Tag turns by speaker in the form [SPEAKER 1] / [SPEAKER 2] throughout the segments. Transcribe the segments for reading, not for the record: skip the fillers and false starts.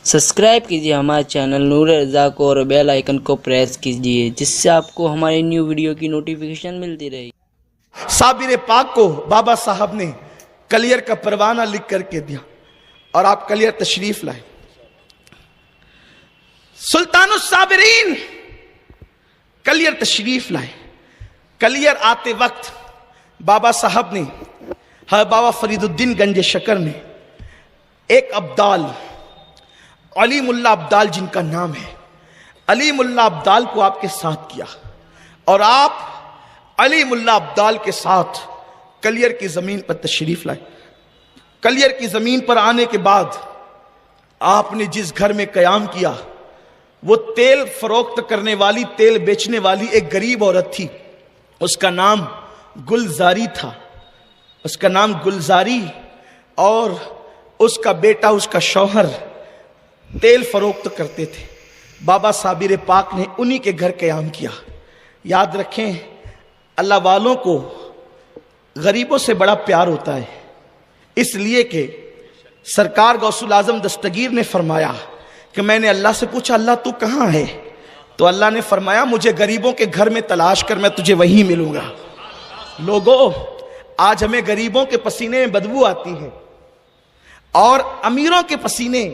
[SPEAKER 1] Subscribe کیجیے ہمارے channel نور رضا کو اور بیل آئیکن کو پریس کیجیے جس سے آپ کو ہماری نیو ویڈیو کی نوٹیفیکیشن ملتی رہے۔
[SPEAKER 2] صابر پاک کو بابا صاحب نے کلیئر کا پروانہ لکھ کر کے دیا اور آپ کلیئر تشریف لائے۔ سلطان الصابرین کلیئر تشریف لائے۔ کلیئر آتے وقت بابا صاحب نے بابا فرید الدین گنج شکر نے ایک ابدال علیم اللہ ابدال جن کا نام ہے علیم اللہ ابدال کو آپ کے ساتھ کیا اور آپ علیم اللہ ابدال کے ساتھ کلیئر کی زمین پر تشریف لائے۔ کلیئر کی زمین پر آنے کے بعد آپ نے جس گھر میں قیام کیا وہ تیل فروخت کرنے والی تیل بیچنے والی ایک غریب عورت تھی، اس کا نام گلزاری تھا، اس کا نام گلزاری، اور اس کا بیٹا اس کا شوہر تیل فروخت کرتے تھے۔ بابا صابر پاک نے انہی کے گھر قیام کیا۔ یاد رکھیں اللہ والوں کو غریبوں سے بڑا پیار ہوتا ہے، اس لیے کہ سرکار غوث الاعظم دستگیر نے فرمایا کہ میں نے اللہ سے پوچھا اللہ تو کہاں ہے؟ تو اللہ نے فرمایا مجھے غریبوں کے گھر میں تلاش کر، میں تجھے وہیں ملوں گا۔ لوگوں آج ہمیں غریبوں کے پسینے میں بدبو آتی ہے اور امیروں کے پسینے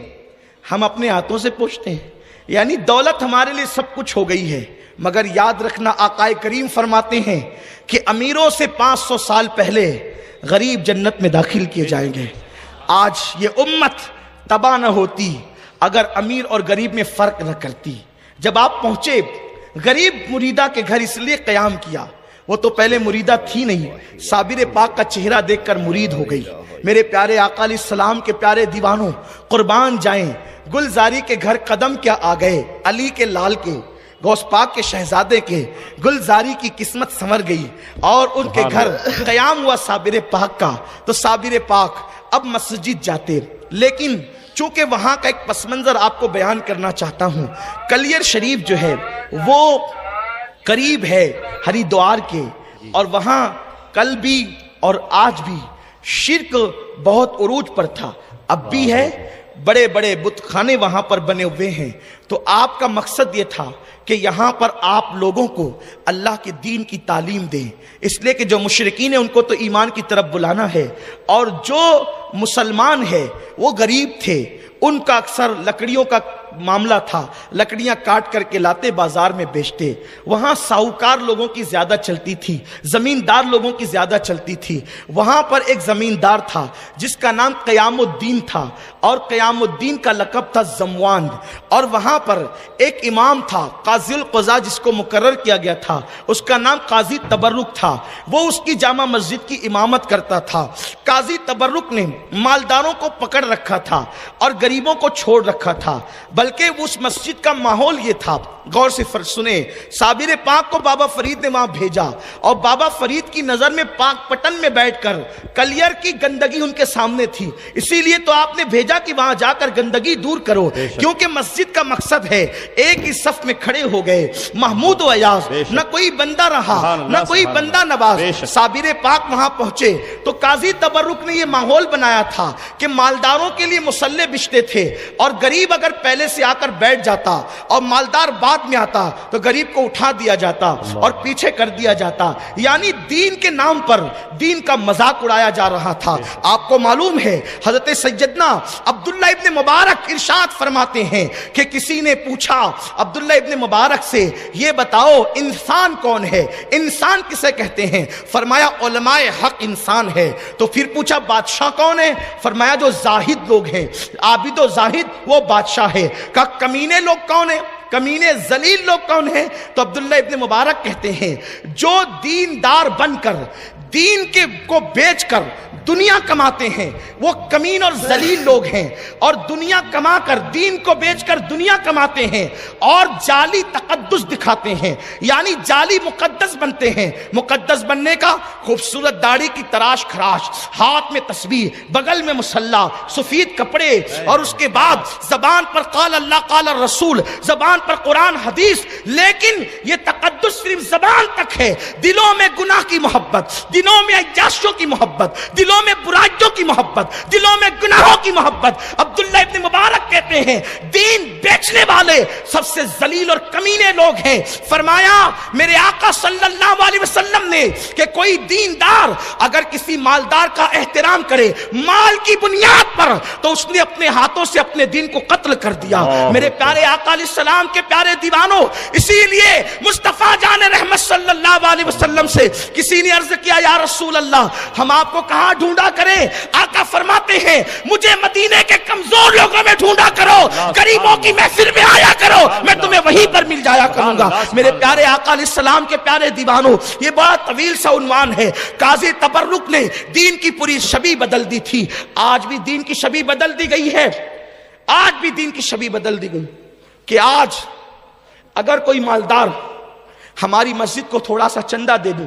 [SPEAKER 2] ہم اپنے ہاتھوں سے پوچھتے ہیں، یعنی دولت ہمارے لیے سب کچھ ہو گئی ہے، مگر یاد رکھنا آقا کریم فرماتے ہیں کہ امیروں سے 500 سال پہلے غریب جنت میں داخل کیے جائیں گے۔ آج یہ امت تباہ نہ ہوتی اگر امیر اور غریب میں فرق نہ کرتی۔ جب آپ پہنچے غریب مریدہ کے گھر اس لیے قیام کیا، وہ تو پہلے مریدہ تھی نہیں، صابر پاک کا چہرہ دیکھ کر مرید ہو گئی۔ میرے پیارے آقا علیہ السلام کے پیارے دیوانوں قربان جائیں، گلزاری کے گھر قدم کیا آ گئے، علی کے لال کے، غوث پاک کے شہزادے کے، گلزاری کی قسمت سنور گئی اور ان کے گھر قیام ہوا صابر پاک کا۔ تو صابر پاک اب مسجد جاتے، لیکن چونکہ وہاں کا ایک پس منظر آپ کو بیان کرنا چاہتا ہوں۔ کلیئر شریف جو ہے وہ قریب ہے ہریدوار کے، اور وہاں کل بھی اور آج بھی شرک بہت عروج پر تھا، اب بھی ہے، بڑے بڑے بت خانے وہاں پر بنے ہوئے ہیں۔ تو آپ کا مقصد یہ تھا کہ یہاں پر آپ لوگوں کو اللہ کے دین کی تعلیم دیں، اس لیے کہ جو مشرکین ہیں ان کو تو ایمان کی طرف بلانا ہے، اور جو مسلمان ہے وہ غریب تھے، ان کا اکثر لکڑیوں کا معاملہ تھا، لکڑیاں کاٹ کر کے لاتے بازار میں بیچتے۔ وہاں ساہوکار لوگوں کی زیادہ چلتی تھی، زمیندار لوگوں کی زیادہ چلتی تھی۔ وہاں پر ایک زمیندار تھا جس کا نام قیام الدین تھا، اور قیام الدین کا لقب تھا زموان، اور وہاں پر ایک امام تھا قاضی القضاء جس کو مقرر کیا گیا تھا، اس کا نام قاضی تبرک تھا، وہ اس کی جامع مسجد کی امامت کرتا تھا۔ قاضی تبرک نے مالداروں کو پکڑ رکھا تھا اور غریبوں کو چھوڑ رکھا تھا، بلکہ اس مسجد کا ماحول یہ تھا، غور سے سنیں، صابر پاک کو بابا فرید نے وہاں بھیجا، اور بابا فرید کی نظر میں پاک پٹن میں بیٹھ کر کلیئر کی گندگی ان کے سامنے تھی، اسی لیے تو آپ نے بھیجا کہ وہاں جا کر گندگی دور کرو، کیونکہ مسجد کا مقصد ہے۔ ایک ہی صف میں کھڑے ہو گئے محمود و ایاز، نہ کوئی بندہ رہا نہ کوئی بندہ نواز۔ صابر پاک وہاں پہنچے تو قاضی تبرک نے یہ ماحول بنایا تھا کہ مالداروں کے لیے مصلے بچھتے تھے، اور غریب اگر پہلے سے آ کر بیٹھ جاتا اور مالدار بعد میں آتا تو غریب کو اٹھا دیا جاتا اور پیچھے کر دیا جاتا، یعنی دین کے نام پر دین کا مذاق اڑایا جا رہا تھا۔ آپ کو معلوم ہے حضرت سیدنا عبداللہ ابن مبارک ارشاد فرماتے ہیں کہ کسی نے پوچھا عبداللہ ابن مبارک سے یہ بتاؤ انسان کون ہے، انسان کسے کہتے ہیں؟ فرمایا علماء حق انسان ہے۔ تو پھر پوچھا بادشاہ کون ہے؟ فرمایا جو زاہد لوگ ہیں، عابد و زاہد وہ بادشاہ ہے۔ کہا کمینے لوگ کون ہیں؟ کمینے ذلیل لوگ کون ہیں؟ تو عبداللہ ابن مبارک کہتے ہیں جو دیندار بن کر دین کے کو بیچ کر دنیا کماتے ہیں وہ کمین اور ذلیل لوگ ہیں، اور دنیا کما کر دین کو بیچ کر دنیا کماتے ہیں اور جعلی تقدس دکھاتے ہیں، یعنی جعلی مقدس بنتے ہیں۔ مقدس بننے کا خوبصورت داڑھی کی تراش خراش، ہاتھ میں تسبیح، بغل میں مصلی، سفید کپڑے، اور اس کے بعد زبان پر قال اللہ قال الرسول، زبان پر قرآن حدیث، لیکن یہ تقدس صرف زبان تک ہے، دلوں میں گناہ کی محبت، دلوں میں عیاشیوں کی محبت، دلوں میں برائیوں کی محبت، دلوں میں گناہوں کی محبت۔ عبداللہ ابن مبارک کہتے کرتے ہیں دین بیچنے والے سب سے ذلیل اور کمینے لوگ ہیں. فرمایا میرے آقا صلی اللہ علیہ وسلم نے کہ کوئی دیندار اگر کسی مالدار کا احترام کرے مال کی بنیاد پر تو اس نے اپنے ہاتھوں سے اپنے دین کو قتل کر دیا. میرے پیارے آقا علیہ السلام کے پیارے دیوانوں، اسی لیے مصطفیٰ جان رحمت صلی اللہ علیہ وسلم سے کسی نے عرض کیا یا رسول اللہ ہم آپ کو کہاں ڈھونڈا کریں؟ آقا فرماتے ہیں مجھے مدینے کے کمزور لوگوں میں ڈھونڈا کرو، غریبوں کی محفل میں آیا کرو، میں تمہیں وہیں پر مل جایا کروں گا. میرے پیارے آقا علیہ السلام کے پیارے دیوانوں، یہ بڑا طویل سا عنوان ہے. قاضی تبرک نے دین کی پوری شبیہ بدل دی تھی. آج بھی دین کی شبیہ بدل دی گئی ہے. آج بھی دین کی شبیہ بدل دی گئی کہ آج اگر کوئی مالدار ہماری مسجد کو تھوڑا سا چندہ دے دے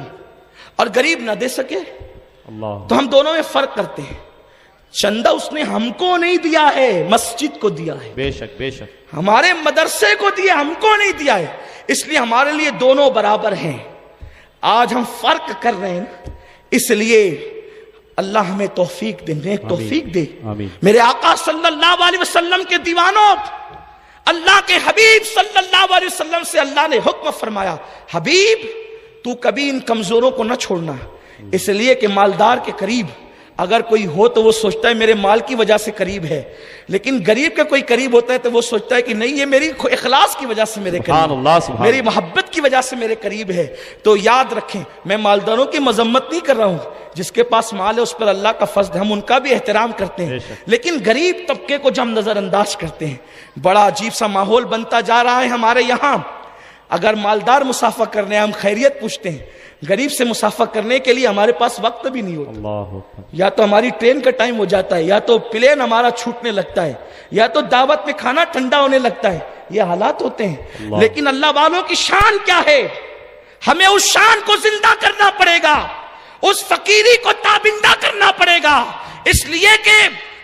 [SPEAKER 2] اور غریب نہ دے سکے تو ہم دونوں میں فرق کرتے ہیں. چندہ اس نے ہم کو نہیں دیا ہے، مسجد کو دیا ہے.
[SPEAKER 3] بے شک بے شک.
[SPEAKER 2] ہمارے مدرسے کو دیا، ہم کو نہیں دیا ہے. اس لیے ہمارے لیے دونوں برابر ہیں. آج ہم فرق کر رہے ہیں، اس لیے اللہ ہمیں توفیق دے، توفیق دے. میرے آقا صلی اللہ علیہ وسلم کے دیوانوں، اللہ کے حبیب صلی اللہ علیہ وسلم سے اللہ نے حکم فرمایا حبیب تو کبھی ان کمزوروں کو نہ چھوڑنا. اس لیے کہ مالدار کے قریب اگر کوئی ہو تو وہ سوچتا ہے میرے مال کی وجہ سے قریب ہے، لیکن غریب کا کوئی قریب ہوتا ہے تو وہ سوچتا ہے کہ نہیں یہ میری اخلاص کی وجہ سے میرے قریب، میری محبت کی وجہ سے میرے قریب ہے. تو یاد رکھیں میں مالداروں کی مذمت نہیں کر رہا ہوں، جس کے پاس مال ہے اس پر اللہ کا فضل ہے، ہم ان کا بھی احترام کرتے ہیں، لیکن غریب طبقے کو جو ہم نظر انداز کرتے ہیں. بڑا عجیب سا ماحول بنتا جا رہا ہے ہمارے یہاں. اگر مالدار مسافہ کرنے ہم خیریت پوچھتے ہیں، غریب سے مسافہ کرنے کے لیے ہمارے پاس وقت بھی نہیں ہوتا. یا تو ہماری ٹرین کا ٹائم ہو جاتا ہے، یا تو پلین ہمارا چھوٹنے لگتا ہے، یا تو دعوت میں کھانا ٹھنڈا ہونے لگتا ہے. یہ حالات ہوتے ہیں. لیکن اللہ والوں کی شان کیا ہے؟ ہمیں اس شان کو زندہ کرنا پڑے گا، اس فقیری کو تابندہ کرنا پڑے گا. اس لیے کہ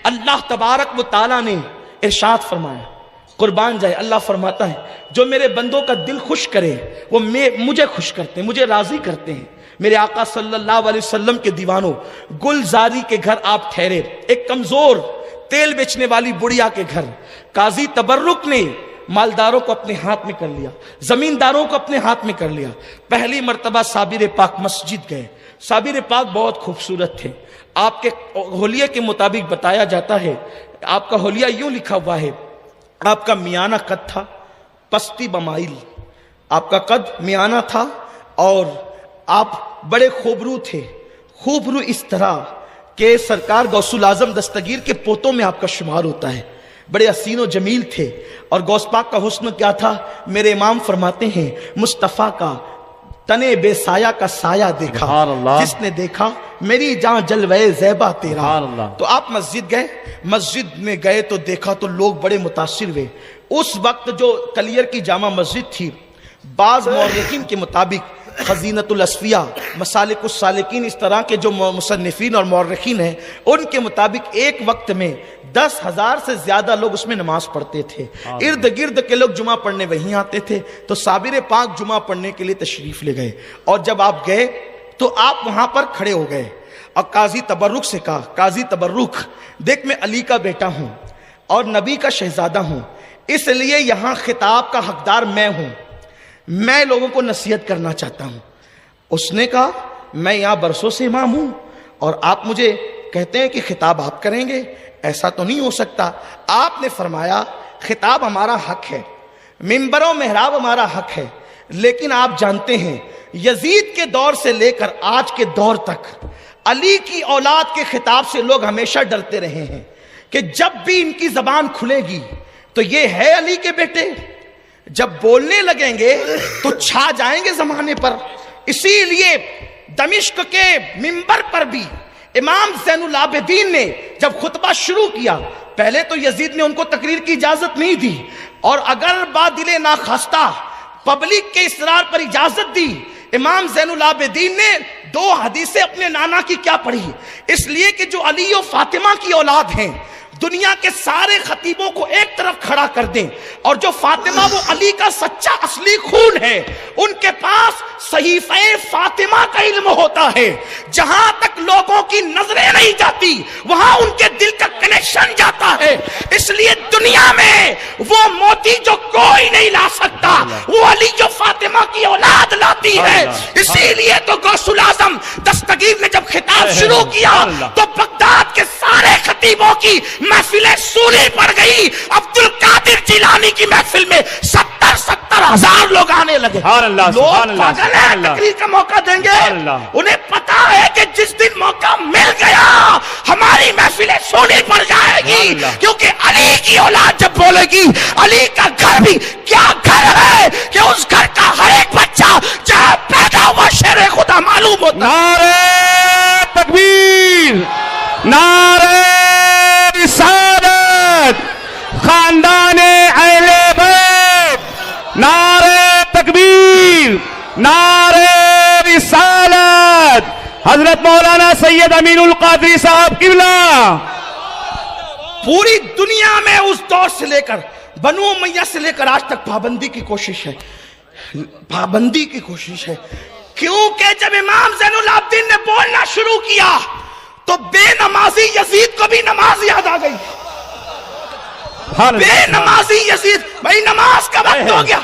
[SPEAKER 2] اللہ تبارک و تعالیٰ نے ارشاد فرمایا، قربان جائے اللہ فرماتا ہے جو میرے بندوں کا دل خوش کرے وہ مجھے خوش کرتے ہیں، مجھے راضی کرتے ہیں. میرے آقا صلی اللہ علیہ وسلم کے دیوانوں، گلزاری کے گھر آپ ٹھہرے، ایک کمزور تیل بیچنے والی بڑھیا کے گھر. قاضی تبرک نے مالداروں کو اپنے ہاتھ میں کر لیا، زمینداروں کو اپنے ہاتھ میں کر لیا. پہلی مرتبہ صابر پاک مسجد گئے. صابر پاک بہت خوبصورت تھے. آپ کے حلیے کے مطابق بتایا جاتا ہے، آپ کا حلیہ یوں لکھا ہوا ہے، آپ کا میانہ قد تھا، پستی بمائل. آپ کا قد میانہ تھا اور آپ بڑے خوبرو تھے. خوبرو اس طرح کہ سرکار غوث الاعظم دستگیر کے پوتوں میں آپ کا شمار ہوتا ہے. بڑے حسین و جمیل تھے. اور غوث پاک کا حسن کیا تھا؟ میرے امام فرماتے ہیں مصطفیٰ کا تنے بے سایہ کا سایہ دیکھا، جس نے دیکھا میری جان جلوے زیبا تیرا. تو آپ مسجد گئے، مسجد میں گئے تو دیکھا تو لوگ بڑے متاثر ہوئے. اس وقت جو کلیر کی جامع مسجد تھی، بعض مورخین کے مطابق خزینۃ الاسفیاء، مسالک السالکین، اس طرح کے جو مصنفین اور مورخین ہیں ان کے مطابق ایک وقت میں 10,000 سے زیادہ لوگ اس میں نماز پڑھتے تھے. ارد گرد کے لوگ جمعہ پڑھنے وہیں آتے تھے. تو صابر پاک جمعہ پڑھنے کے لیے تشریف لے گئے اور جب آپ گئے تو آپ وہاں پر کھڑے ہو گئے اور قاضی تبرک سے کہا قاضی تبرک دیکھ میں علی کا بیٹا ہوں اور نبی کا شہزادہ ہوں، اس لیے یہاں خطاب کا حقدار میں ہوں، میں لوگوں کو نصیحت کرنا چاہتا ہوں. اس نے کہا میں یہاں برسوں سے امام ہوں اور آپ مجھے کہتے ہیں کہ خطاب آپ کریں گے، ایسا تو نہیں ہو سکتا. آپ نے فرمایا خطاب ہمارا حق ہے، منبر و محراب ہمارا حق ہے، لیکن آپ جانتے ہیں یزید کے دور سے لے کر آج کے دور تک علی کی اولاد کے خطاب سے لوگ ہمیشہ ڈرتے رہے ہیں کہ جب بھی ان کی زبان کھلے گی تو یہ ہے علی کے بیٹے، جب بولنے لگیں گے تو چھا جائیں گے زمانے پر. اسی لیے دمشق کے منبر پر بھی امام زین العابدین نے جب خطبہ شروع کیا، پہلے تو یزید نے ان کو تقریر کی اجازت نہیں دی، اور اگر بادل ناخواستہ پبلک کے اصرار پر اجازت دی، امام زین العابدین نے 2 حدیثیں اپنے نانا کی کیا پڑھی، اس لیے کہ جو علی و فاطمہ کی اولاد ہیں دنیا کے سارے خطیبوں کو ایک طرف کھڑا کر دیں اور جو فاطمہ وہ علی کا سچا اصلی خون ہے ان کے پاس صحیفہ فاطمہ کا علم ہوتا ہے، جہاں تک لوگوں کی نظریں نہیں جاتی وہاں ان کے دل کا کنیکشن جاتا ہے. اس لیے دنیا میں وہ موتی جو کوئی نہیں لا سکتا وہ علی جو فاطمہ کی اولاد لاتی ہے. اسی لیے تو غوث الاعظم دستگیر نے جب خطاب شروع کیا تو بغداد کے سارے خطیبوں کی محفلیں سونی پڑ گئی. عبد القادر جیلانی کی محفل میں 70,000 لوگ آنے لگے. لوگ پاگل ہیں تقریر کا موقع دیں گے، انہیں پتا ہے کہ جس دن موقع مل گیا ہماری محفلیں سونی پڑ جائے گی، کیونکہ علی کی اولاد جب بولے گی علی کا گھر بھی کیا گھر ہے کہ اس گھر کا ہر ایک بچہ جہاں پیدا ہوا شیر خدا معلوم ہوتا.
[SPEAKER 3] نعرہ تکبیر، نعرہ رسالت، خاندان اہل بیت، نعرہ تکبیر، نعرہ رسالت، حضرت مولانا سید امین القادری صاحب قبلہ.
[SPEAKER 2] پوری دنیا میں اس دور سے لے کر بنو امیہ سے لے کر آج تک پابندی کی کوشش ہے، پابندی کی کوشش ہے. کیونکہ جب امام زین العابدین نے بولنا شروع کیا تو بے نمازی یزید کو بھی نماز یاد آ گئی. بے نمازی یزید، بھائی نماز کا وقت ہو گیا،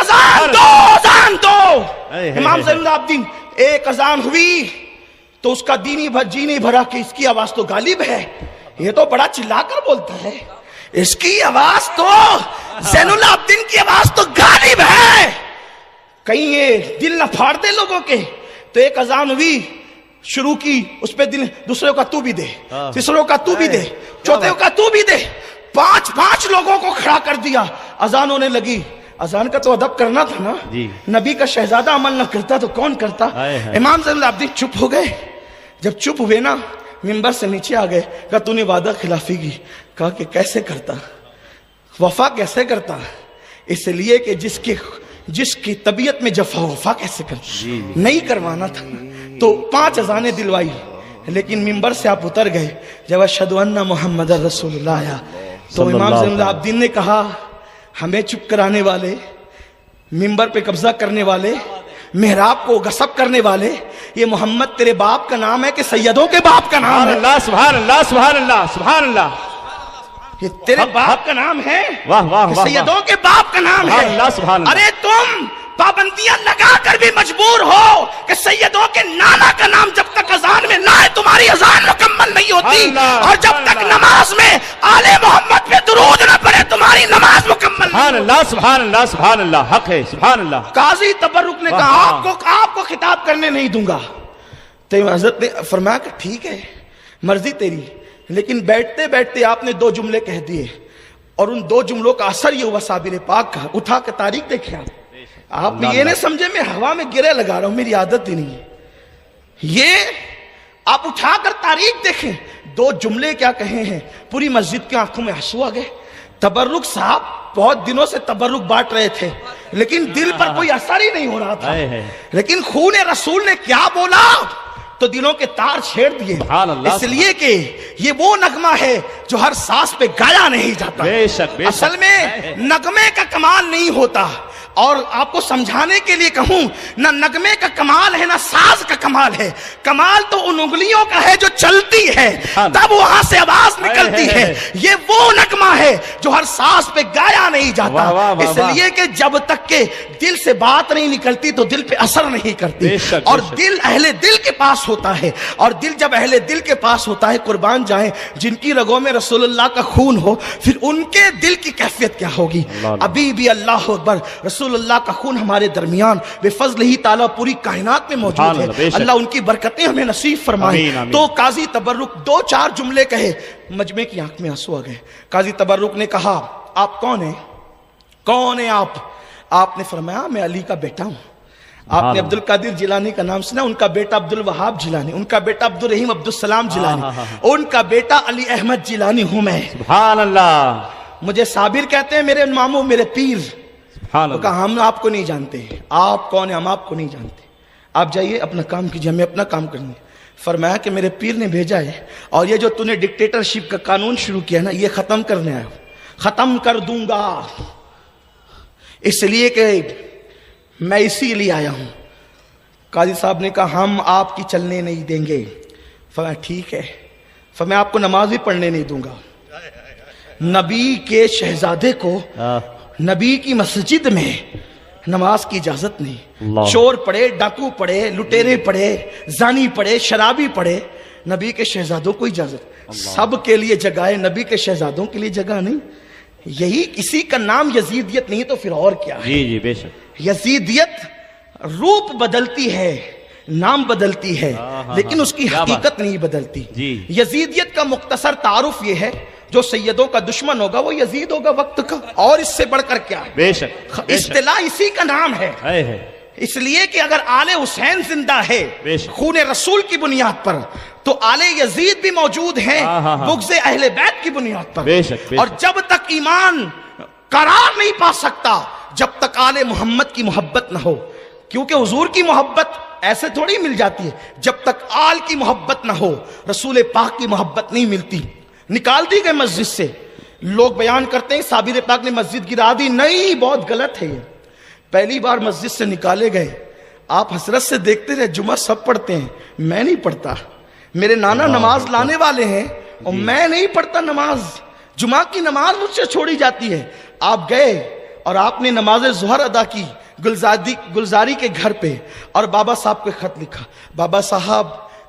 [SPEAKER 2] اذان دو، اذان دو. امام زین العابدین ایک اذان ہوئی تو اس کا جی نہیں بھرا کہ اس کی آواز تو غالب ہے، یہ تو بڑا چلا کر بولتا ہے، اس کی آواز تو زین العابدین کی آواز تو غالب ہے، کہیں یہ دل نہ پھاڑ دے لوگوں کے. تو ایک اذان ہوئی، شروع کی، اس پہ دل دوسرے کا تو بھی دے، تیسروں کا تو بھی دے، چوتھے کا تو بھی دے، پانچ لوگوں کو کھڑا کر دیا. اذان ہونے لگی. اذان کا تو ادب کرنا تھا نا، نبی کا شہزادہ عمل نہ کرتا تو کون کرتا. امام زین العابدین چپ ہو گئے. جب چپ ہوئے نا منبر سے نیچے آ گئے، کہا تو نے وعدہ خلافی کی. کہا کہ کیسے کرتا، وفا کیسے کرتا؟ اس لیے کہ جس کی طبیعت میں جفا وفا کیسے کرتا، نہیں کروانا تھا. تو 5 اذانیں دلوائی، لیکن منبر سے آپ اتر گئے. جب اشہد ان محمد رسول اللہ آیا تو امام زین العابدین نے کہا ہمیں چپ کرانے والے، منبر پہ قبضہ کرنے والے، محراب کو غصب کرنے والے، یہ محمد تیرے باپ کا نام ہے کہ سیدوں کے باپ کا نام ہے؟
[SPEAKER 3] سبحان اللہ، سبحان اللہ، سبحان اللہ.
[SPEAKER 2] یہ تیرے باپ کا نام ہے کہ سیدوں کے باپ کا نام ہے؟ ارے تم پابندیاں لگا کر بھی مجبور ہو کہ سیدوں کے نانا کا نام جب تک اذان میں نہ ہے تمہاری اذان مکمل نہیں ہوتی، اور جب تک نماز میں آل محمد پہ درود نہ پڑے تمہاری نماز مکمل نہیں.
[SPEAKER 3] سبحان اللہ، سبحان اللہ، سبحان اللہ، حق ہے، سبحان اللہ.
[SPEAKER 2] قاضی تبرک نے کہا آپ کو خطاب کرنے نہیں دوں گا. تو حضرت نے فرمایا کہ ٹھیک ہے مرضی تیری، لیکن بیٹھتے بیٹھتے آپ نے 2 جملے کہہ دیے، اور ان 2 جملوں کا اثر یہ ہوا صابر پاک کا. اٹھا کے تاریخ دیکھیں آپ یہ نہیں سمجھے میں ہوا میں گرے لگا رہا ہوں، میری عادت ہی نہیں ہے. یہ آپ اٹھا کر تاریخ دیکھیں 2 جملے کیا کہے ہیں. پوری مسجد کے آنکھوں میں آنسو آ گئے. تبرک صاحب بہت دنوں سے تبرک بانٹ رہے تھے لیکن دل پر کوئی اثر ہی نہیں ہو رہا تھا، لیکن خون رسول نے کیا بولا تو دلوں کے تار چھیڑ دیے. اس لیے کہ یہ وہ نغمہ ہے جو ہر سانس پہ گایا نہیں جاتا. اصل میں نغمے کا کمال نہیں ہوتا، اور آپ کو سمجھانے کے لیے کہوں نہ نغمے کا کمال ہے نہ ساز کا کمال ہے. کمال تو ان انگلیوں کا ہے جو چلتی ہے تب وہاں سے آواز نکلتی ہے. یہ وہ نغمہ ہے جو ہر ساز پہ گایا نہیں جاتا. اس لیے کہ جب تک کہ دل سے بات نہیں نکلتی تو دل پہ اثر نہیں کرتی، اور دل اہل دل کے پاس ہوتا ہے، اور دل جب اہل دل کے پاس ہوتا ہے قربان جائیں جن کی رگوں میں رسول اللہ کا خون ہو، پھر ان کے دل کی کیفیت کیا ہوگی. ابھی بھی اللہ اکبر رسول اللہ کا خون ہمارے درمیان بے فضل ہی تعالیٰ پوری کائنات میں موجود ہے. اللہ ان کی برکتیں ہمیں نصیب فرمائے. تو قاضی تبرک 2-4 جملے کہے، مجمع کی آنکھ میں آنسو آ گئے. قاضی تبرک نے کہا آپ کون ہیں؟ کون ہیں آپ نے فرمایا میں علی کا بیٹا ہوں. آپ نے عبد القادر جیلانی کا نام سنا، ان کا بیٹا عبد الوہاب جیلانی، ان کا بیٹا عبد الرحیم عبد السلام جیلانی، ان کا بیٹا علی احمد جیلانی ہوں میں.
[SPEAKER 3] سبحان اللہ.
[SPEAKER 2] مجھے صابر کہتے ہیں میرے ماموں میرے پیر. وہ کہا ہم آپ کو نہیں جانتے، آپ کون ہیں ہم آپ کو نہیں جانتے، آپ جائیے اپنا کام کیجیے، ہمیں اپنا کام کرنے. فرمایا کہ میرے پیر نے بھیجا ہے اور یہ جو تُونے ڈکٹیٹرشپ کا قانون شروع کیا نا یہ ختم کرنے آیا ہوں، ختم کر دوں گا، اس لیے کہ میں اسی لیے آیا ہوں۔ قاضی صاحب نے کہا ہم آپ کی چلنے نہیں دیں گے۔ فرمایا ٹھیک ہے، فرمایا آپ کو نماز بھی پڑھنے نہیں دوں گا۔ نبی کے شہزادے کو نبی کی مسجد میں نماز کی اجازت نہیں، چور پڑے، ڈاکو پڑے، لٹیرے پڑے، زانی پڑے، شرابی پڑے، نبی کے شہزادوں کو اجازت، سب کے لیے جگہ ہے، نبی کے شہزادوں کے لیے جگہ نہیں۔ یہی کسی کا نام یزیدیت نہیں تو پھر اور کیا ہے؟
[SPEAKER 3] جی جی بے شک۔
[SPEAKER 2] یزیدیت روپ بدلتی ہے، نام بدلتی ہے، لیکن اس کی حقیقت نہیں بدلتی۔ یزیدیت کا مختصر تعارف یہ ہے جو سیدوں کا دشمن ہوگا وہ یزید ہوگا وقت کا، اور اس سے بڑھ کر کیا ہے؟
[SPEAKER 3] بے شک،
[SPEAKER 2] اصطلاح اسی کا نام ہے، اس لیے کہ اگر آل حسین زندہ ہے خون رسول کی بنیاد پر تو آل یزید بھی موجود ہیں بغض اہل بیت کی بنیاد پر، اور جب تک ایمان قرار نہیں پا سکتا جب تک آل محمد کی محبت نہ ہو، کیونکہ حضور کی محبت ایسے تھوڑی مل جاتی ہے، جب تک آل کی محبت نہ ہو رسول پاک کی محبت نہیں ملتی۔ نکال دی گئے مسجد سے، لوگ بیان کرتے ہیں صابر پاک نے مسجد گرا دی، نہیں، بہت غلط ہے یہ۔ پہلی بار مسجد سے نکالے گئے، آپ حسرت سے دیکھتے رہے، جمعہ سب پڑھتے ہیں، میں نہیں پڑھتا، میرے نانا نماز لانے والے ہیں اور میں نہیں پڑھتا نماز، جمعہ کی نماز مجھ سے چھوڑی جاتی ہے۔ آپ گئے اور آپ نے نماز ظہر ادا کی گلزاری کے گھر پہ، اور بابا صاحب کو خط لکھا، بابا صاحب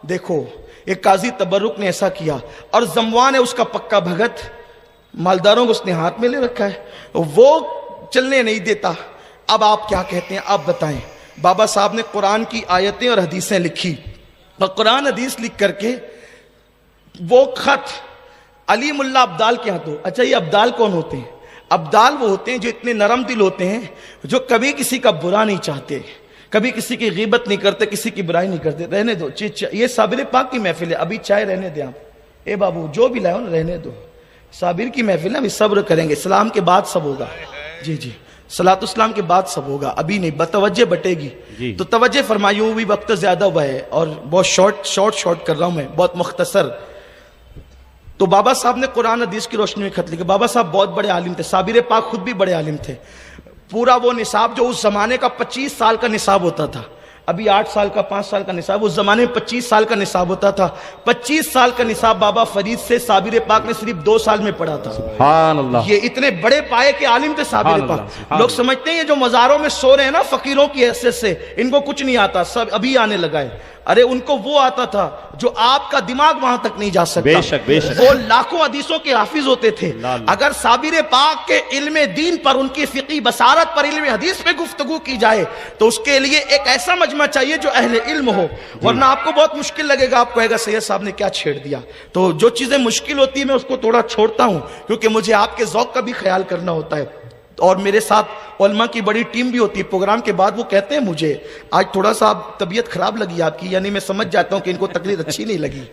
[SPEAKER 2] دیکھو ایک قاضی تبرک نے ایسا کیا، اور زموان ہے اس کا پکا بھگت، مالداروں کو اس نے ہاتھ میں لے رکھا ہے، وہ چلنے نہیں دیتا، اب آپ کیا کہتے ہیں آپ بتائیں۔ بابا صاحب نے قرآن کی آیتیں اور حدیثیں لکھی، اور قرآن حدیث لکھ کر کے وہ خط علی ملا ابدال کے ہاتھوں۔ اچھا یہ ابدال کون ہوتے ہیں؟ ابدال وہ ہوتے ہیں جو اتنے نرم دل ہوتے ہیں جو کبھی کسی کا برا نہیں چاہتے، کبھی کسی کی غیبت نہیں کرتے، کسی کی برائی نہیں کرتے۔ رہنے دو، یہ صابر پاک کی محفل ہے، ابھی چائے رہنے دیں آپ، اے بابو جو بھی لائے ہو نا رہنے دو، صابر کی محفل ہے، ابھی صبر کریں گے، سلام کے بعد سب ہوگا، جی جی صلاۃ اسلام کے بعد سب ہوگا، ابھی نہیں، بتوجہ بٹے گی تو توجہ فرمائیوں، بھی وقت زیادہ ہوا ہے اور بہت شارٹ کر رہا ہوں میں، بہت مختصر۔ تو بابا صاحب نے قرآن حدیث کی روشنی میں خط لکھا۔ بابا صاحب بہت بڑے عالم تھے، صابر پاک خود بھی بڑے عالم تھے۔ پورا وہ نصاب جو اس زمانے کا 25 سال کا نصاب ہوتا تھا، ابھی 8 سال کا 5 سال کا نصاب، اس زمانے میں 25 سال کا نصاب ہوتا تھا، 25 سال کا نصاب بابا فرید سے صابر پاک نے صرف 2 سال میں پڑھا تھا۔ سبحان اللہ، یہ اتنے بڑے پائے کے عالم تھے صابر پاک۔ لوگ سمجھتے ہیں یہ جو مزاروں میں سو رہے ہیں نا فقیروں کی حیثیت سے، ان کو کچھ نہیں آتا، سب ابھی آنے لگا ہے۔ ارے ان کو وہ آتا تھا جو آپ کا دماغ وہاں تک نہیں جا سکتا، بے شک بے شک۔ وہ لاکھوں حدیثوں کے حافظ ہوتے تھے، اگر صابر پاک کے علم دین پر، ان کی فقہی بصارت پر، علم حدیث پہ گفتگو کی جائے تو اس کے لیے ایک ایسا مجمع چاہیے جو اہل علم ہو، ورنہ آپ کو بہت مشکل لگے گا، آپ کہے گا سید صاحب نے کیا چھیڑ دیا۔ تو جو چیزیں مشکل ہوتی ہیں میں اس کو تھوڑا چھوڑتا ہوں، کیونکہ مجھے آپ کے ذوق کا بھی خیال کرنا ہوتا ہے، اور میرے ساتھ علماء کی بڑی ٹیم بھی ہوتی ہے۔ پروگرام کے بعد وہ کہتے ہیں مجھے آج تھوڑا سا طبیعت خراب لگی آپ کی، یعنی میں سمجھ جاتا ہوں کہ ان کو تقریر اچھی نہیں لگی،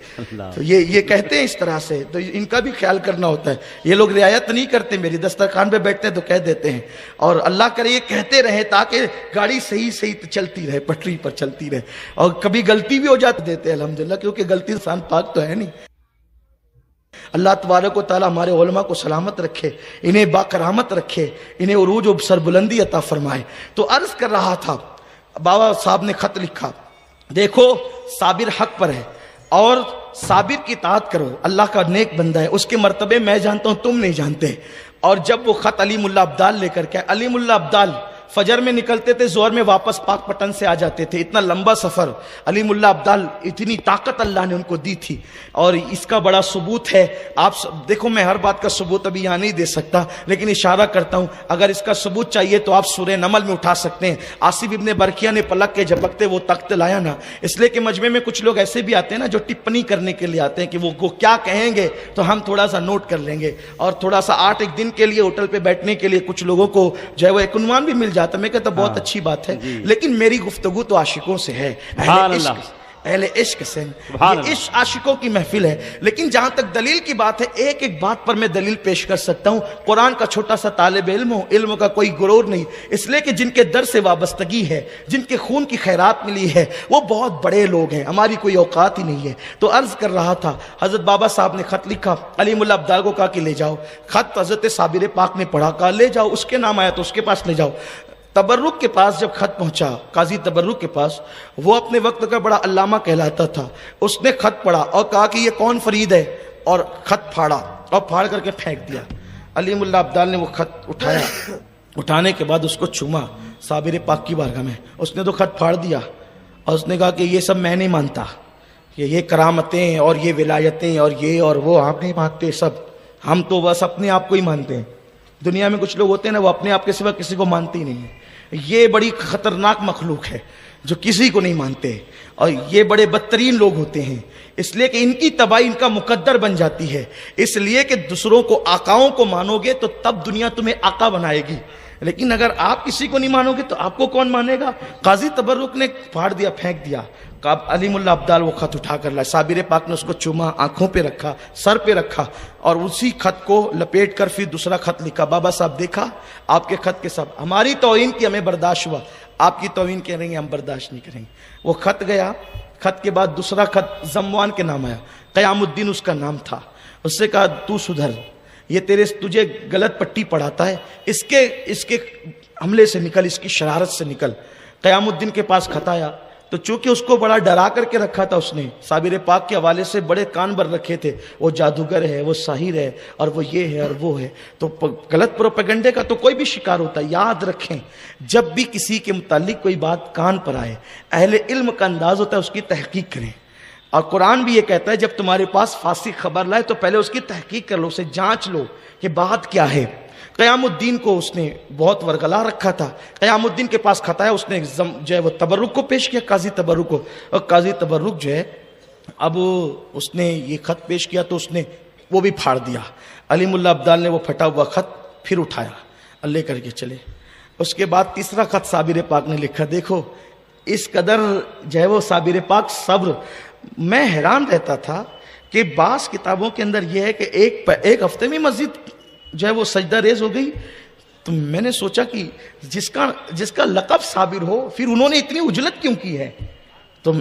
[SPEAKER 2] تو یہ کہتے ہیں اس طرح سے، تو ان کا بھی خیال کرنا ہوتا ہے۔ یہ لوگ رعایت نہیں کرتے، میری دسترخوان پہ بیٹھتے ہیں تو کہہ دیتے ہیں، اور اللہ کرے یہ کہتے رہے تاکہ گاڑی صحیح چلتی رہے، پٹری پر چلتی رہے، اور کبھی غلطی بھی ہو جاتی دیتے ہیں الحمدللہ، کیونکہ غلطی انسان پاک تو ہے نہیں۔ اللہ تبارک و تعالی ہمارے علماء کو سلامت رکھے، انہیں باکرامت رکھے، انہیں عروج و سربلندی عطا فرمائے۔ تو عرض کر رہا تھا، بابا صاحب نے خط لکھا، دیکھو صابر حق پر ہے اور صابر کی اطاعت کرو، اللہ کا نیک بندہ ہے، اس کے مرتبے میں جانتا ہوں تم نہیں جانتے۔ اور جب وہ خط علی ملا ابدال لے کر کے، علی ملا ابدال فجر میں نکلتے تھے، زہر میں واپس پاک پٹن سے آ جاتے تھے، اتنا لمبا سفر، علی ملا ابدال، اتنی طاقت اللہ نے ان کو دی تھی، اور اس کا بڑا ثبوت ہے۔ آپ دیکھو میں ہر بات کا ثبوت ابھی یہاں نہیں دے سکتا، لیکن اشارہ کرتا ہوں، اگر اس کا ثبوت چاہیے تو آپ سورہ نمل میں اٹھا سکتے ہیں۔ آصف ابن برقیہ نے پلک کے جھپکتے وہ تخت لایا نا، اس لیے کہ مجمع میں کچھ لوگ ایسے بھی آتے ہیں نا جو ٹپنی کرنے کے لیے آتے ہیں کہ وہ کیا کہیں گے تو ہم تھوڑا سا نوٹ کر لیں گے، اور تھوڑا سا 8 دن کے لیے ہوٹل پہ بیٹھنے کے لیے کچھ لوگوں کو جو ہے وہ ایک عنوان بھی مل جاتا ہے۔ میں کہتا بہت اچھی بات ہے، لیکن میری گفتگو تو عاشقوں سے ہے، اہل عشق سے،
[SPEAKER 3] سبحان
[SPEAKER 2] یہ
[SPEAKER 3] اللہ۔
[SPEAKER 2] عشق عاشقوں کی محفل ہے۔ لیکن جہاں تک دلیل کی بات ہے، ایک ایک بات پر میں دلیل پیش کر سکتا ہوں۔ قرآن کا چھوٹا سا طالب علم ہوں، علم کا کوئی غرور نہیں، اس لیے کہ جن کے در سے وابستگی ہے، جن کے خون کی خیرات ملی ہے، وہ بہت بڑے لوگ ہیں، ہماری کوئی اوقات ہی نہیں ہے۔ تو عرض کر رہا تھا، حضرت بابا صاحب نے خط لکھا، علیم اللہ ابدال کو کہا کہ لے جاؤ۔ خط حضرت صابر پاک نے پڑھا، کہا لے جاؤ، اس کے نام آیا تو اس کے پاس لے جاؤ۔ تبرک کے پاس جب خط پہنچا، قاضی تبرک کے پاس، وہ اپنے وقت کا بڑا علامہ کہلاتا تھا، اس نے خط پڑھا اور کہا کہ یہ کون فرید ہے، اور خط پھاڑا اور پھاڑ کر کے پھینک دیا۔ علیم اللہ ابدال نے وہ خط اٹھایا، اٹھانے کے بعد اس کو چوما صابر پاک کی بارگاہ میں، اس نے تو خط پھاڑ دیا اور اس نے کہا کہ یہ سب میں نہیں مانتا، یہ کرامتیں اور یہ ولایتیں اور یہ اور وہ آپ نہیں مانتے سب، ہم تو بس اپنے آپ کو ہی مانتے ہیں۔ دنیا میں کچھ لوگ ہوتے ہیں نا، وہ اپنے آپ کے سوا کسی کو مانتے ہی نہیں ہیں۔ یہ بڑی خطرناک مخلوق ہے جو کسی کو نہیں مانتے، اور یہ بڑے بدترین لوگ ہوتے ہیں، اس لیے کہ ان کی تباہی ان کا مقدر بن جاتی ہے۔ اس لیے کہ دوسروں کو، آقاؤں کو مانو گے تو تب دنیا تمہیں آقا بنائے گی، لیکن اگر آپ کسی کو نہیں مانو گے تو آپ کو کون مانے گا؟ قاضی تبرک نے پھاڑ دیا، پھینک دیا۔ علیم اللہ ابدال وہ خط اٹھا کر لائے، صابر پاک نے اس کو چوما، آنکھوں پہ رکھا، سر پہ رکھا، اور اسی خط کو لپیٹ کر پھر دوسرا خط لکھا، بابا صاحب دیکھا آپ کے خط کے سب، ہماری توہین کی ہمیں برداشت ہوا، آپ کی توہین کہہ رہے ہیں ہم برداشت نہیں کریں گے۔ وہ خط گیا، خط کے بعد دوسرا خط زموان کے نام آیا، قیام الدین اس کا نام تھا، اس سے کہا تو سدھر، یہ تجھے غلط پٹی پڑھاتا ہے، اس کے حملے سے نکل، اس کی شرارت سے نکل۔ قیام الدین کے پاس خط آیا تو چونکہ اس کو بڑا ڈرا کر کے رکھا تھا، اس نے صابر پاک کے حوالے سے بڑے کان بر رکھے تھے، وہ جادوگر ہے، وہ ساحر ہے، اور وہ یہ ہے اور وہ ہے، تو غلط پروپیگنڈے کا تو کوئی بھی شکار ہوتا ہے۔ یاد رکھیں، جب بھی کسی کے متعلق کوئی بات کان پر آئے، اہل علم کا انداز ہوتا ہے اس کی تحقیق کریں، اور قرآن بھی یہ کہتا ہے جب تمہارے پاس فاسق خبر لائے تو پہلے اس کی تحقیق کر لو، اسے جانچ لو کہ بات کیا ہے۔ قیام الدین کو اس نے بہت ورگلا رکھا تھا، قیام الدین کے پاس خط آیا، اس نے جو ہے وہ تبرک کو پیش کیا، قاضی تبرک کو، اور قاضی تبرک جو ہے اب اس نے یہ خط پیش کیا تو اس نے وہ بھی پھاڑ دیا۔ علیم اللہ ابدال نے وہ پھٹا ہوا خط پھر اٹھایا اور لے کر کے چلے۔ اس کے بعد تیسرا خط صابر پاک نے لکھا، دیکھو اس قدر جو ہے وہ صابر پاک صبر، میں حیران رہتا تھا کہ بعض کتابوں کے اندر یہ ہے کہ ایک ہفتے میں مسجد جو ہے وہ سجدہ ریز ہو گئی، تو میں نے سوچا کہ جس کا لقب صابر ہو، پھر انہوں نے اتنی اجلت کیوں کی ہے؟ تو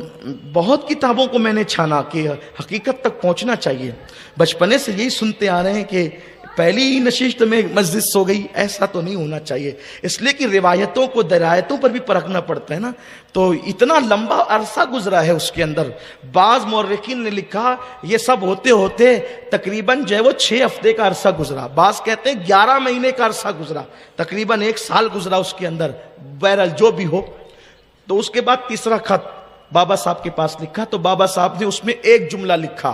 [SPEAKER 2] بہت کتابوں کو میں نے چھانا کہ حقیقت تک پہنچنا چاہیے۔ بچپنے سے یہی سنتے آ رہے ہیں کہ پہلی ہی نشست میں مسجد سو گئی، ایسا تو نہیں ہونا چاہیے، اس لیے کہ روایتوں کو درایتوں پر بھی پرکھنا پڑتا ہے نا۔ تو اتنا لمبا عرصہ گزرا ہے اس کے اندر، بعض مورخین نے لکھا یہ سب ہوتے ہوتے تقریباً جو ہے وہ 6 ہفتے کا عرصہ گزرا، بعض کہتے ہیں 11 مہینے کا عرصہ گزرا، تقریباً 1 سال گزرا اس کے اندر۔ بہرحال جو بھی ہو، تو اس کے بعد تیسرا خط بابا صاحب کے پاس لکھا، تو بابا صاحب نے اس میں ایک جملہ لکھا،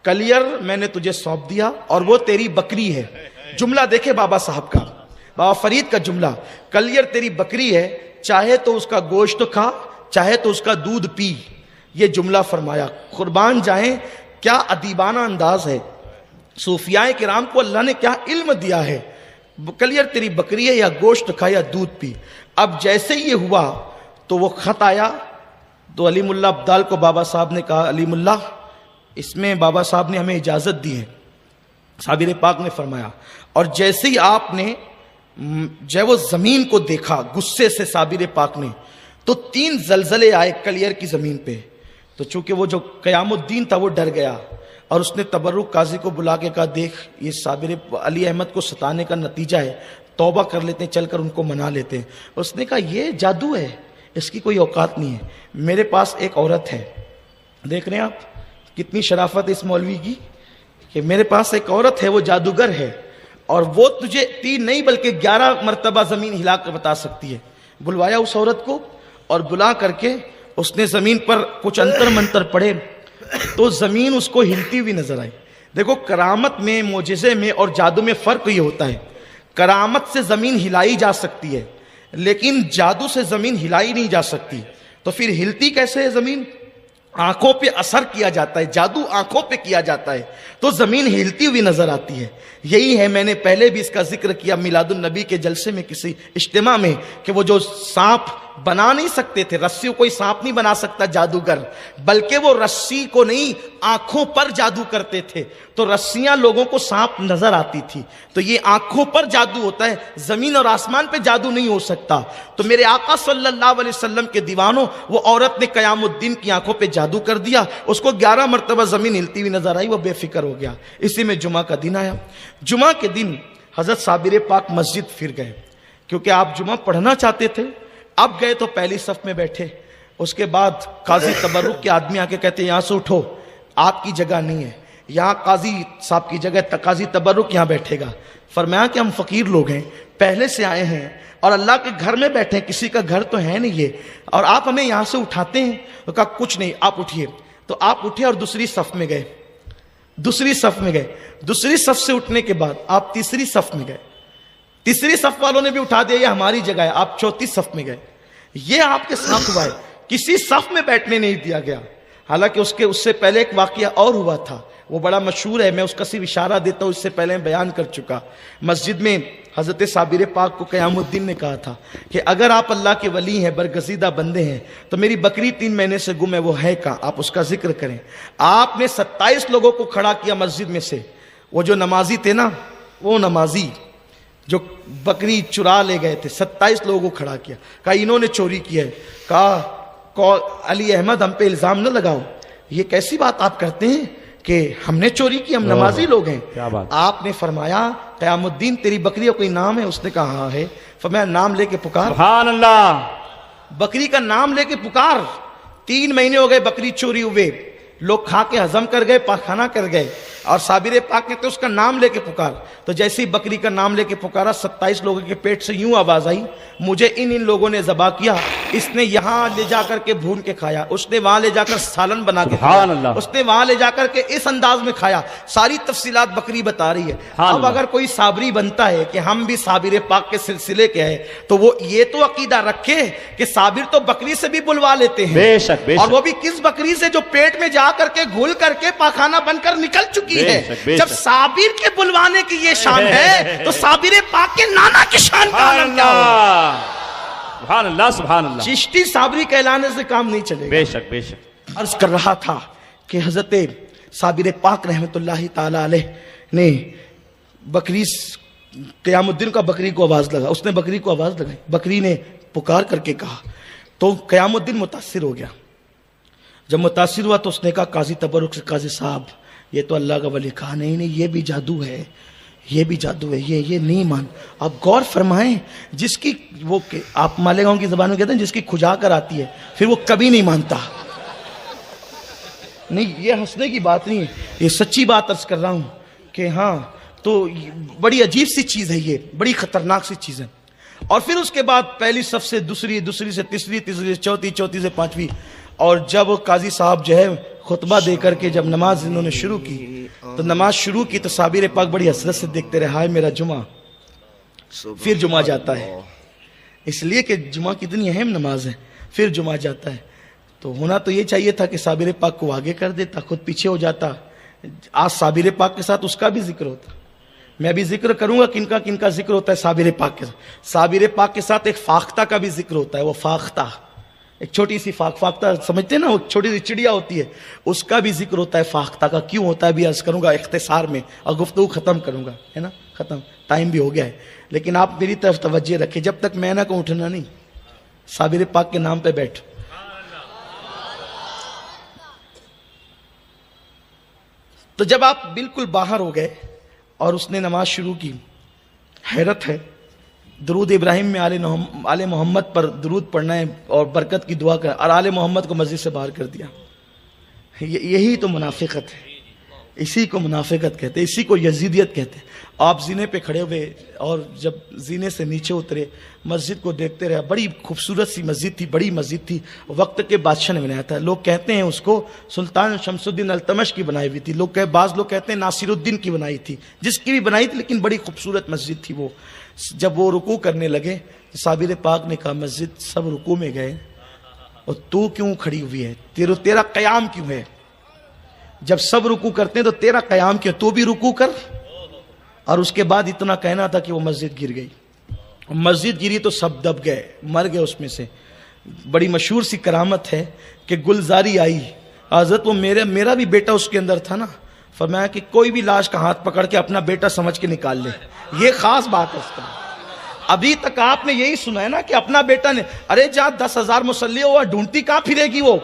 [SPEAKER 2] کلیئر میں نے تجھے سونپ دیا اور وہ تیری بکری ہے۔ جملہ دیکھے بابا صاحب کا، بابا فرید کا جملہ، کلیئر تیری بکری ہے، چاہے تو اس کا گوشت کھا، چاہے تو اس کا دودھ پی، یہ جملہ فرمایا۔ قربان جائیں کیا ادیبانہ انداز ہے، صوفیاء کرام کو اللہ نے کیا علم دیا ہے، کلیئر تیری بکری ہے، یا گوشت کھا یا دودھ پی۔ اب جیسے یہ ہوا تو وہ خط آیا، تو علیم اللہ ابدال کو بابا صاحب نے کہا، علیم اللہ اس میں بابا صاحب نے ہمیں اجازت دی ہے۔ صابر پاک نے فرمایا، اور جیسے ہی آپ نے جو ہے وہ زمین کو دیکھا غصے سے صابر پاک نے، تو 3 زلزلے آئے کلیئر کی زمین پہ، تو چونکہ وہ جو قیام الدین تھا وہ ڈر گیا، اور اس نے تبرک قاضی کو بلا کے کہا، دیکھ یہ صابر علی احمد کو ستانے کا نتیجہ ہے، توبہ کر لیتے ہیں، چل کر ان کو منا لیتے ہیں۔ اس نے کہا یہ جادو ہے، اس کی کوئی اوقات نہیں ہے، میرے پاس ایک عورت ہے، دیکھ رہے ہیں آپ کتنی شرافت اس مولوی کی، کہ میرے پاس ایک عورت ہے وہ جادوگر ہے، اور وہ تجھے 3 نہیں بلکہ 11 مرتبہ زمین ہلا کر بتا سکتی ہے۔ بلوایا اس عورت کو، اور بلا کر کے اس نے زمین پر کچھ انتر منتر پڑھے، تو زمین اس کو ہلتی ہوئی نظر آئی۔ دیکھو کرامت میں، معجزے میں اور جادو میں فرق یہ ہوتا ہے، کرامت سے زمین ہلائی جا سکتی ہے لیکن جادو سے زمین ہلائی نہیں جا سکتی، تو پھر ہلتی کیسے ہے زمین؟ آنکھوں پہ اثر کیا جاتا ہے، جادو آنکھوں پہ کیا جاتا ہے، تو زمین ہلتی ہوئی نظر آتی ہے۔ یہی ہے، میں نے پہلے بھی اس کا ذکر کیا میلاد النبی کے جلسے میں کسی اجتماع میں، کہ وہ جو سانپ بنا نہیں سکتے تھے، رسی کو کوئی سانپ نہیں بنا سکتا جادوگر، بلکہ وہ رسی کو نہیں آنکھوں پر جادو کرتے تھے، تو رسیاں لوگوں کو سانپ نظر آتی تھی، تو یہ آنکھوں پر جادو ہوتا ہے، زمین اور آسمان پہ جادو نہیں ہو سکتا۔ تو میرے آقا صلی اللہ علیہ وسلم کے دیوانوں، وہ عورت نے قیام الدین کی آنکھوں پہ جادو کر دیا، اس کو 11 مرتبہ زمین ہلتی ہوئی نظر آئی، وہ بے فکر ہو گیا۔ اسی میں جمعہ کا دن آیا، جمعہ کے دن حضرت صابر پاک مسجد پھر گئے، کیونکہ آپ جمعہ پڑھنا چاہتے تھے۔ اب گئے تو پہلی صف میں بیٹھے، اس کے بعد قاضی تبرک کے آدمی آ کے کہتے ہیں یہاں سے اٹھو، آپ کی جگہ نہیں ہے، یہاں قاضی صاحب کی جگہ، قاضی تبرک یہاں بیٹھے گا۔ فرمایا کہ ہم فقیر لوگ ہیں، پہلے سے آئے ہیں اور اللہ کے گھر میں بیٹھے ہیں، کسی کا گھر تو ہے نہیں یہ، اور آپ ہمیں یہاں سے اٹھاتے ہیں؟ تو کہا کچھ نہیں، آپ اٹھیے۔ تو آپ اٹھے اور دوسری صف میں گئے، دوسری صف میں گئے، دوسری صف سے اٹھنے کے بعد آپ تیسری صف میں گئے، تیسری صف والوں نے بھی اٹھا دیا، یہ ہماری جگہ ہے، آپ چوتھی صف میں گئے۔ یہ آپ کے ساتھ ہوا ہے، کسی صف میں بیٹھنے نہیں دیا گیا۔ حالانکہ اس سے پہلے ایک واقعہ اور ہوا تھا، وہ بڑا مشہور ہے، میں اس کا صرف اشارہ دیتا ہوں، اس سے پہلے بیان کر چکا۔ مسجد میں حضرت صابر پاک کو قیام الدین نے کہا تھا کہ اگر آپ اللہ کے ولی ہیں، برگزیدہ بندے ہیں، تو میری بکری 3 مہینے سے گم ہے، وہ ہے کہاں، آپ اس کا ذکر کریں۔ آپ نے 27 لوگوں کو کھڑا کیا مسجد میں سے، وہ جو نمازی تھے نا، وہ نمازی جو بکری چرا لے گئے تھے، 27 لوگوں کو کھڑا کیا، کہا انہوں نے چوری کی ہے۔ کہا علی احمد ہم پہ الزام نہ لگاؤ، یہ کیسی بات آپ کرتے ہیں کہ ہم نے چوری کی، ہم نمازی لوگ ہیں۔ آپ نے فرمایا قیام الدین تیری بکری کا کوئی نام ہے؟ اس نے کہا ہاں ہے۔ فرمایا نام لے کے پکار،
[SPEAKER 3] سبحان اللہ،
[SPEAKER 2] بکری کا نام لے کے پکار۔ 3 مہینے ہو گئے بکری چوری ہوئے، لوگ کھا کے ہضم کر گئے، پاخانہ کر گئے، اور صابر پاک نے تو اس کا نام لے کے پکار۔ تو جیسے ہی بکری کا نام لے کے پکارا، 27 لوگوں کے پیٹ سے یوں آواز آئی، مجھے ان لوگوں نے ذبح کیا، اس نے یہاں لے جا کر کے بھون کے کھایا، اس نے وہاں لے جا کر سالن بنا کے کھایا، اس نے وہاں لے جا کر کے اس انداز میں کھایا۔ ساری تفصیلات بکری بتا رہی ہے۔ اب اگر کوئی صابری بنتا ہے کہ ہم بھی صابر پاک کے سلسلے کے ہیں، تو وہ یہ تو عقیدہ رکھے کہ صابر تو بکری سے بھی بلوا لیتے ہیں،
[SPEAKER 3] بے شک، اور
[SPEAKER 2] وہ بھی کس بکری سے جو پیٹ میں جا کر کے گھل کر کے پاخانہ بن کر نکل چکی ہے۔ جب صابر کے بلوانے کی یہ شان ہے، تو صابر پاک کے نانا کی شان کا عالم کیا ہو؟
[SPEAKER 3] سبحان اللہ، سبحان اللہ۔
[SPEAKER 2] چشتی صابری کہلانے سے کام نہیں چلے گا۔
[SPEAKER 3] بے شک، بے شک۔
[SPEAKER 2] عرض کر رہا تھا کہ حضرت صابر پاک رحمت اللہ تعالی علیہ نے بکری، قیام الدین کا بکری کو آواز لگا، اس نے بکری کو آواز لگائی، بکری نے پکار کر کے کہا، تو قیام الدین متاثر ہو گیا۔ جب متاثر ہوا تو اس نے کہا قاضی تبرک سے، قاضی صاحب یہ تو اللہ کا ولی۔ کہا نہیں نہیں، یہ بھی جادو ہے، یہ بھی جادو ہے، یہ نہیں مان۔ آپ غور فرمائیں، جس کی وہ آپ مالیگاؤں کی زبان میں کہتے ہیں جس کی کھجا کر آتی ہے، پھر وہ کبھی نہیں مانتا۔ نہیں، یہ ہنسنے کی بات نہیں ہے، یہ سچی بات عرض کر رہا ہوں کہ ہاں، تو بڑی عجیب سی چیز ہے، یہ بڑی خطرناک سی چیز ہے۔ اور پھر اس کے بعد پہلی صف سے دوسری، دوسری سے تیسری، تیسری سے چوتھی، چوتھی سے پانچویں، اور جب قاضی صاحب جو ہے خطبہ دے کر کے جب نماز انہوں نے شروع کی، تو نماز شروع کی تو صابر پاک بڑی حسرت سے دیکھتے رہے، ہائے میرا جمعہ۔ پھر جمعہ جاتا ہے، اس لیے کہ جمعہ کتنی اہم نماز ہے، پھر جمعہ جاتا ہے۔ تو ہونا تو یہ چاہیے تھا کہ صابر پاک کو آگے کر دیتا، خود پیچھے ہو جاتا۔ آج صابر پاک کے ساتھ اس کا بھی ذکر ہوتا۔ میں بھی ذکر کروں گا کن کا ذکر ہوتا ہے صابر پاک کے ساتھ۔ صابر پاک کے ساتھ ایک فاختہ کا بھی ذکر ہوتا ہے، وہ فاختہ، ایک چھوٹی سی فاختہ سمجھتے ہیں نا، وہ چھوٹی سی چڑیا ہوتی ہے، اس کا بھی ذکر ہوتا ہے فاختہ کا۔ کیوں ہوتا ہے بھی عرض کروں گا اختصار میں، اور گفتگو ختم کروں گا، ہے نا، ختم، ٹائم بھی ہو گیا ہے۔ لیکن آپ میری طرف توجہ رکھیں، جب تک میں نہ کہوں اٹھنا نہیں، صابر پاک کے نام پہ بیٹھ۔ تو جب آپ بالکل باہر ہو گئے اور اس نے نماز شروع کی، حیرت ہے، درود ابراہیم میں آل محمد پر درود پڑھنا ہے اور برکت کی دعا کر، اور آل محمد کو مسجد سے باہر کر دیا۔ یہی تو منافقت ہے، اسی کو منافقت کہتے ہیں، اسی کو یزیدیت کہتے ہیں۔ آپ زینے پہ کھڑے ہوئے اور جب زینے سے نیچے اترے، مسجد کو دیکھتے رہے، بڑی خوبصورت سی مسجد تھی، بڑی مسجد تھی، وقت کے بادشاہ نے بنایا تھا۔ لوگ کہتے ہیں اس کو سلطان شمس الدین التمش کی بنائی ہوئی تھی، بعض لوگ کہتے ہیں ناصر الدین کی بنائی تھی، جس کی بھی بنائی تھی، لیکن بڑی خوبصورت مسجد تھی وہ۔ جب وہ رکوع کرنے لگے، صابر پاک نے کہا مسجد سب رکوع میں گئے اور تو کیوں کھڑی ہوئی ہے، تیرا قیام کیوں ہے؟ جب سب رکوع کرتے ہیں تو تیرا قیام کیوں، تو بھی رکوع کر۔ اور اس کے بعد اتنا کہنا تھا کہ وہ مسجد گر گئی، مسجد گری تو سب دب گئے، مر گئے اس میں سے۔ بڑی مشہور سی کرامت ہے کہ گلزاری آئی حضرت، وہ میرا بھی بیٹا اس کے اندر تھا نا، فرمایا کہ کوئی بھی لاش کا ہاتھ پکڑ کے اپنا بیٹا سمجھ کے نکال لے. یہ خاص بات ہے اس کا. ابھی تک آپ نے یہی سنا ہے نا کہ اپنا بیٹا نے، ارے جہاں 10,000 مسلح ہوا ڈھونڈتی کہاں پھرے گی وہ.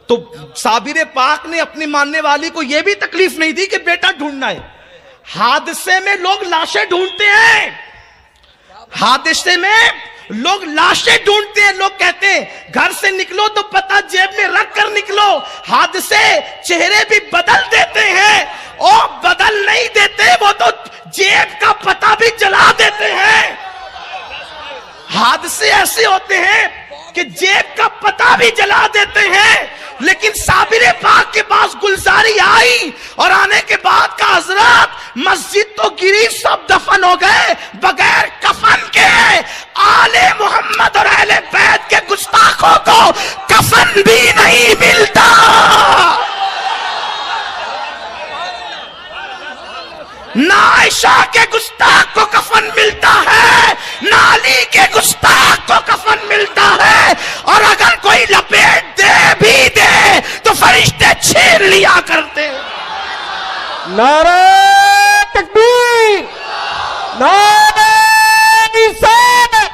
[SPEAKER 2] تو صابر پاک نے اپنی ماننے والی کو یہ بھی تکلیف نہیں دی کہ بیٹا ڈھونڈنا ہے. حادثے میں لوگ لاشیں ڈھونڈتے ہیں، حادثے میں لوگ لاشیں ڈھونڈتے ہیں. لوگ کہتے ہیں گھر سے نکلو تو پتہ جیب میں رکھ کر نکلو. حادثے چہرے بھی بدل دیتے ہیں، اور بدل نہیں دیتے، وہ تو جیب کا پتہ بھی جلا دیتے ہیں. حادثے ایسے ہوتے ہیں کہ جیب کا پتہ بھی جلا دیتے ہیں. لیکن صابر پاک کے پاس گلزاری آئی، اور آنے کے بعد کا حضرات مسجد تو گری، سب دفن ہو گئے بغیر کفن کے. آل محمد اور اہل بیت کے گستاخوں کو کفن بھی نہیں ملتا. نہ عائشہ کے گستاخ کو کفن ملتا ہے، نہ علی کے گستاخ کو کفن ملتا ہے. اور اگر کوئی لپیٹ دے بھی دے تو فرشتے چھین لیا کرتے.
[SPEAKER 4] نعرہ تکبیر، نعرہ رسالت،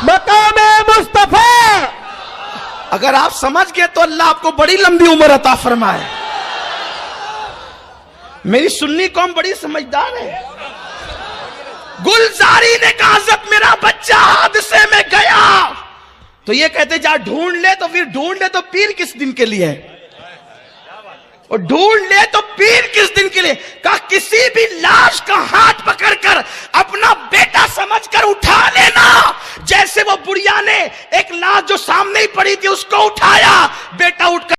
[SPEAKER 4] مقام مصطفیٰ.
[SPEAKER 2] اگر آپ سمجھ گئے تو اللہ آپ کو بڑی لمبی عمر عطا فرمائے. میری سنی قوم بڑی سمجھدار ہے. گلزاری نے کہا حضرت میرا بچہ حادثے میں گیا، تو یہ کہتے جا ڈھونڈ لے. تو پھر ڈھونڈ لے تو پیر کس دن کے لیے ہے؟ اور ڈھونڈ لے تو پیر کس دن کے لیے؟ کہا کسی بھی لاش کا ہاتھ پکڑ کر اپنا بیٹا سمجھ کر اٹھا لینا. جیسے وہ بڑھیا نے ایک لاش جو سامنے ہی پڑی تھی اس کو اٹھایا، بیٹا اٹھ کر